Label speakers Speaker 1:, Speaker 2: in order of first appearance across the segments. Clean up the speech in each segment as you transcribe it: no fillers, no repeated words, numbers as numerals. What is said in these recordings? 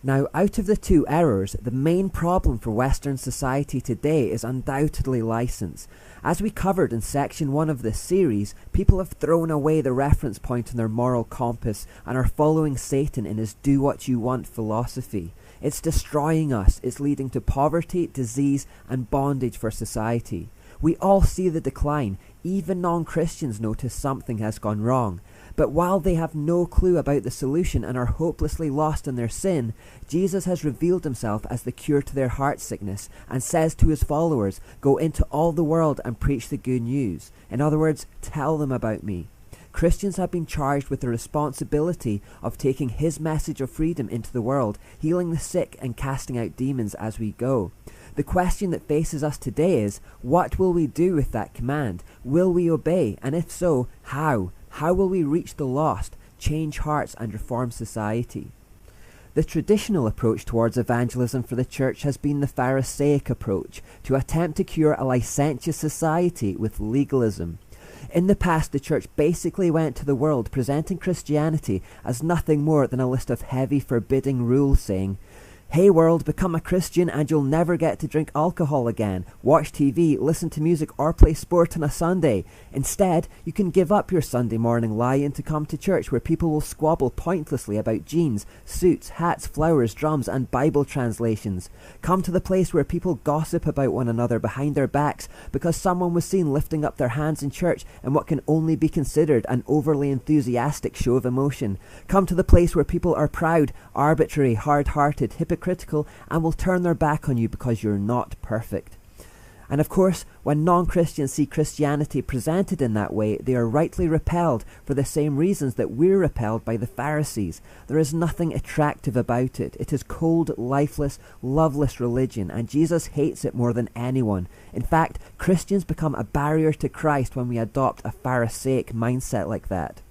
Speaker 1: Now, out of the two errors, the main problem for Western society today is undoubtedly license. As we covered in section 1 of this series, people have thrown away the reference point in their moral compass and are following Satan in his do-what-you-want philosophy. It's destroying us. It's leading to poverty, disease, and bondage for society. We all see the decline. Even non-Christians notice something has gone wrong. But while they have no clue about the solution and are hopelessly lost in their sin, Jesus has revealed himself as the cure to their heart sickness and says to his followers, "Go into all the world and preach the good news." In other words, tell them about me. Christians have been charged with the responsibility of taking his message of freedom into the world, healing the sick and casting out demons as we go. The question that faces us today is, what will we do with that command? Will we obey? And if so, how? How will we reach the lost, change hearts and reform society? The traditional approach towards evangelism for the church has been the Pharisaic approach, to attempt to cure a licentious society with legalism. In the past, the church basically went to the world presenting Christianity as nothing more than a list of heavy forbidding rules saying, "Hey world, become a Christian and you'll never get to drink alcohol again, watch TV, listen to music or play sport on a Sunday. Instead, you can give up your Sunday morning lie-in to come to church where people will squabble pointlessly about jeans, suits, hats, flowers, drums and Bible translations. Come to the place where people gossip about one another behind their backs because someone was seen lifting up their hands in church in what can only be considered an overly enthusiastic show of emotion. Come to the place where people are proud, arbitrary, hard-hearted, hypocritical, and will turn their back on you because you're not perfect." And of course, when non-Christians see Christianity presented in that way, they are rightly repelled for the same reasons that we're repelled by the Pharisees. There is nothing attractive about it. It is cold, lifeless, loveless religion, and Jesus hates it more than anyone. In fact, Christians become a barrier to Christ when we adopt a Pharisaic mindset like that.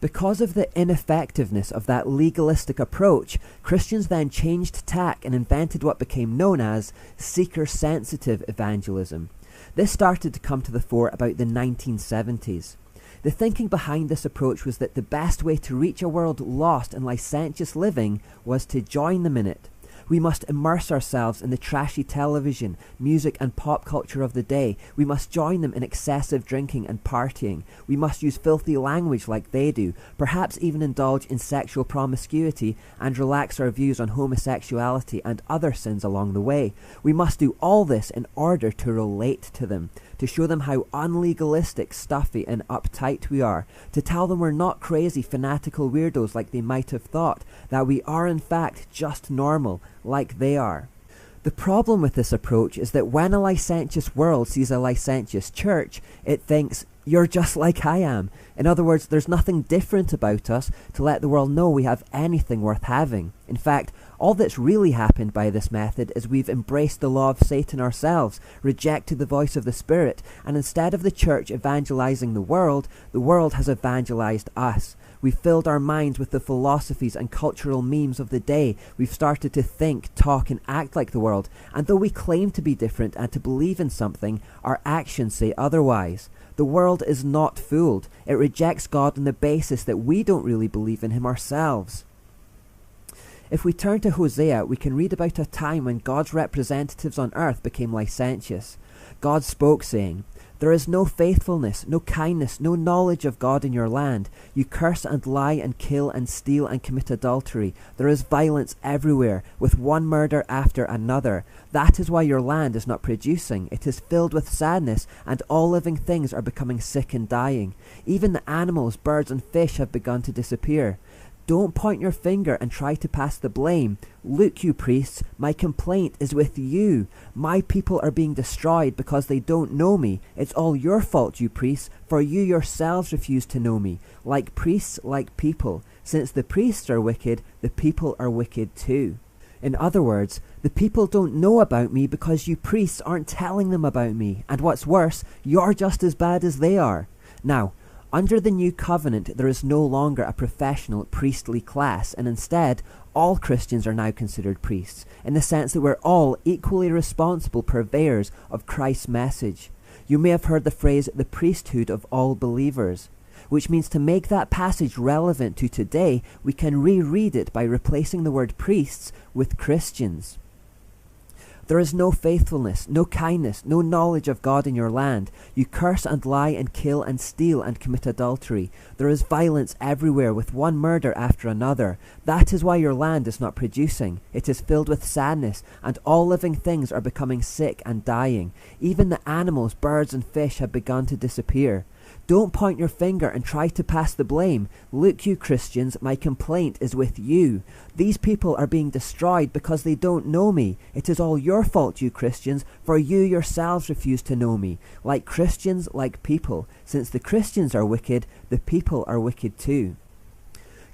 Speaker 1: Because of the ineffectiveness of that legalistic approach, Christians then changed tack and invented what became known as seeker-sensitive evangelism. This started to come to the fore about the 1970s. The thinking behind this approach was that the best way to reach a world lost in licentious living was to join them in it. We must immerse ourselves in the trashy television, music and pop culture of the day. We must join them in excessive drinking and partying. We must use filthy language like they do, perhaps even indulge in sexual promiscuity and relax our views on homosexuality and other sins along the way. We must do all this in order to relate to them, to show them how unlegalistic, stuffy and uptight we are, to tell them we're not crazy, fanatical weirdos like they might have thought, that we are in fact just normal, like they are. The problem with this approach is that when a licentious world sees a licentious church, it thinks, "You're just like I am." In other words, there's nothing different about us to let the world know we have anything worth having. In fact, all that's really happened by this method is we've embraced the law of Satan ourselves, rejected the voice of the Spirit, and instead of the church evangelizing the world has evangelized us. We've filled our minds with the philosophies and cultural memes of the day. We've started to think, talk and act like the world, and though we claim to be different and to believe in something, our actions say otherwise. The world is not fooled. It rejects God on the basis that we don't really believe in him ourselves. If we turn to Hosea, we can read about a time when God's representatives on earth became licentious. God spoke saying, "There is no faithfulness, no kindness, no knowledge of God in your land. You curse and lie and kill and steal and commit adultery. There is violence everywhere, with one murder after another. That is why your land is not producing. It is filled with sadness, and all living things are becoming sick and dying. Even the animals, birds and fish have begun to disappear. Don't point your finger and try to pass the blame. Look, you priests, my complaint is with you. My people are being destroyed because they don't know me. It's all your fault, you priests, for you yourselves refuse to know me. Like priests, like people. Since the priests are wicked, the people are wicked too." In other words, the people don't know about me because you priests aren't telling them about me. And what's worse, you're just as bad as they are. Now, under the new covenant, there is no longer a professional priestly class, and instead, all Christians are now considered priests, in the sense that we're all equally responsible purveyors of Christ's message. You may have heard the phrase, the priesthood of all believers. which means to make that passage relevant to today, we can reread it by replacing the word priests with Christians. There is no faithfulness, no kindness, no knowledge of God in your land. You curse and lie and kill and steal and commit adultery. There is violence everywhere, with one murder after another. That is why your land is not producing. It is filled with sadness, and all living things are becoming sick and dying. Even the animals, birds and fish have begun to disappear. Don't point your finger and try to pass the blame. Look, you Christians, my complaint is with you. These people are being destroyed because they don't know me. It is all your fault, you Christians, for you yourselves refuse to know me. Like Christians, like people. Since the Christians are wicked, the people are wicked too.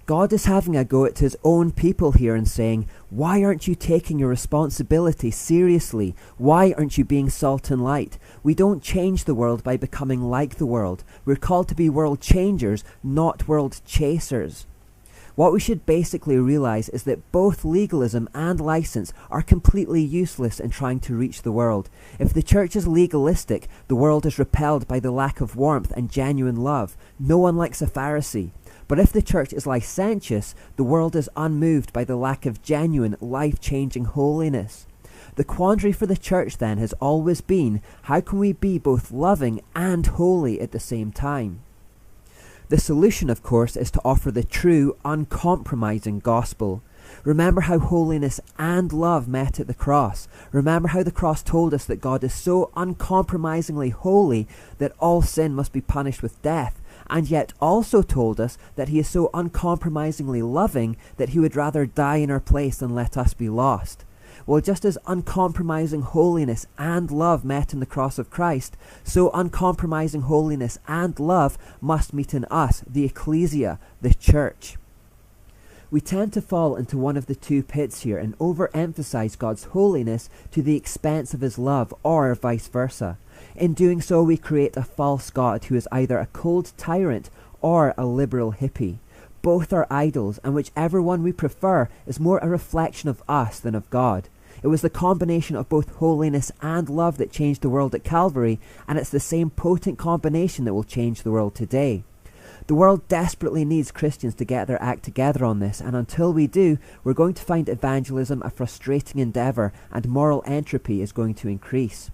Speaker 1: God is having a go at his own people here and saying, why aren't you taking your responsibility seriously? Why aren't you being salt and light? We don't change the world by becoming like the world. We're called to be world changers, not world chasers. What we should basically realize is that both legalism and license are completely useless in trying to reach the world. If the church is legalistic, the world is repelled by the lack of warmth and genuine love. No one likes a Pharisee. But if the church is licentious, the world is unmoved by the lack of genuine, life-changing holiness. The quandary for the church then has always been, how can we be both loving and holy at the same time? The solution, of course, is to offer the true, uncompromising gospel. Remember how holiness and love met at the cross. Remember how the cross told us that God is so uncompromisingly holy that all sin must be punished with death, and yet also told us that he is so uncompromisingly loving that he would rather die in our place than let us be lost. Well, just as uncompromising holiness and love met in the cross of Christ, so uncompromising holiness and love must meet in us, the ecclesia, the church. We tend to fall into one of the two pits here and overemphasize God's holiness to the expense of his love, or vice versa. In doing so, we create a false God who is either a cold tyrant or a liberal hippie. Both are idols, and whichever one we prefer is more a reflection of us than of God. It was the combination of both holiness and love that changed the world at Calvary, and it's the same potent combination that will change the world today. The world desperately needs Christians to get their act together on this, and until we do, we're going to find evangelism a frustrating endeavour, and moral entropy is going to increase.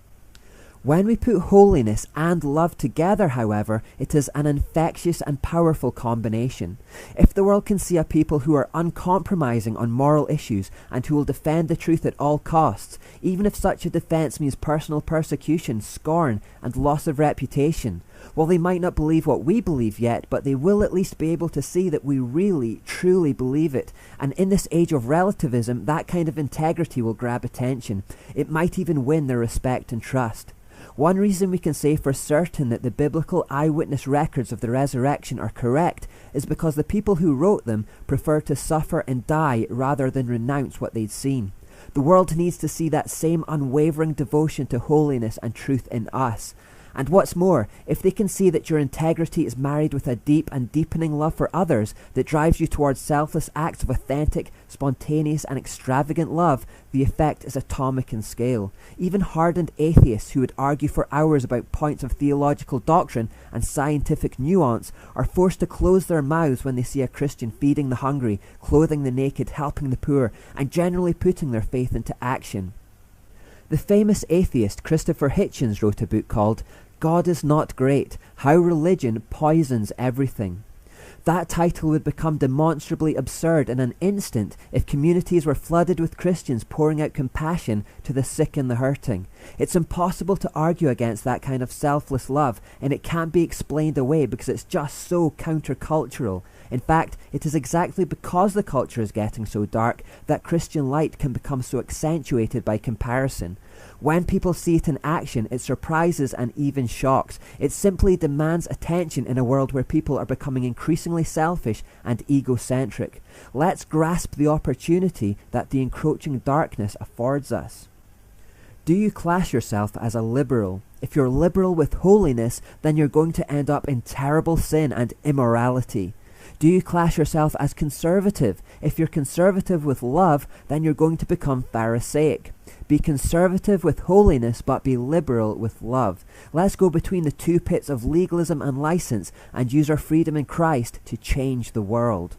Speaker 1: When we put holiness and love together, however, it is an infectious and powerful combination. If the world can see a people who are uncompromising on moral issues and who will defend the truth at all costs, even if such a defence means personal persecution, scorn, and loss of reputation, well, they might not believe what we believe yet, but they will at least be able to see that we really, truly believe it. And in this age of relativism, that kind of integrity will grab attention. It might even win their respect and trust. One reason we can say for certain that the biblical eyewitness records of the resurrection are correct is because the people who wrote them preferred to suffer and die rather than renounce what they'd seen. The world needs to see that same unwavering devotion to holiness and truth in us. And what's more, if they can see that your integrity is married with a deep and deepening love for others that drives you towards selfless acts of authentic, spontaneous and extravagant love, the effect is atomic in scale. Even hardened atheists who would argue for hours about points of theological doctrine and scientific nuance are forced to close their mouths when they see a Christian feeding the hungry, clothing the naked, helping the poor, and generally putting their faith into action. The famous atheist Christopher Hitchens wrote a book called God is Not Great, How Religion Poisons Everything. That title would become demonstrably absurd in an instant if communities were flooded with Christians pouring out compassion to the sick and the hurting. It's impossible to argue against that kind of selfless love, and it can't be explained away because it's just so countercultural. In fact, it is exactly because the culture is getting so dark that Christian light can become so accentuated by comparison. When people see it in action, it surprises and even shocks. It simply demands attention in a world where people are becoming increasingly selfish and egocentric. Let's grasp the opportunity that the encroaching darkness affords us. Do you class yourself as a liberal? If you're liberal with holiness, then you're going to end up in terrible sin and immorality. Do you class yourself as conservative? If you're conservative with love, then you're going to become Pharisaic. Be conservative with holiness, but be liberal with love. Let's go between the two pits of legalism and license and use our freedom in Christ to change the world.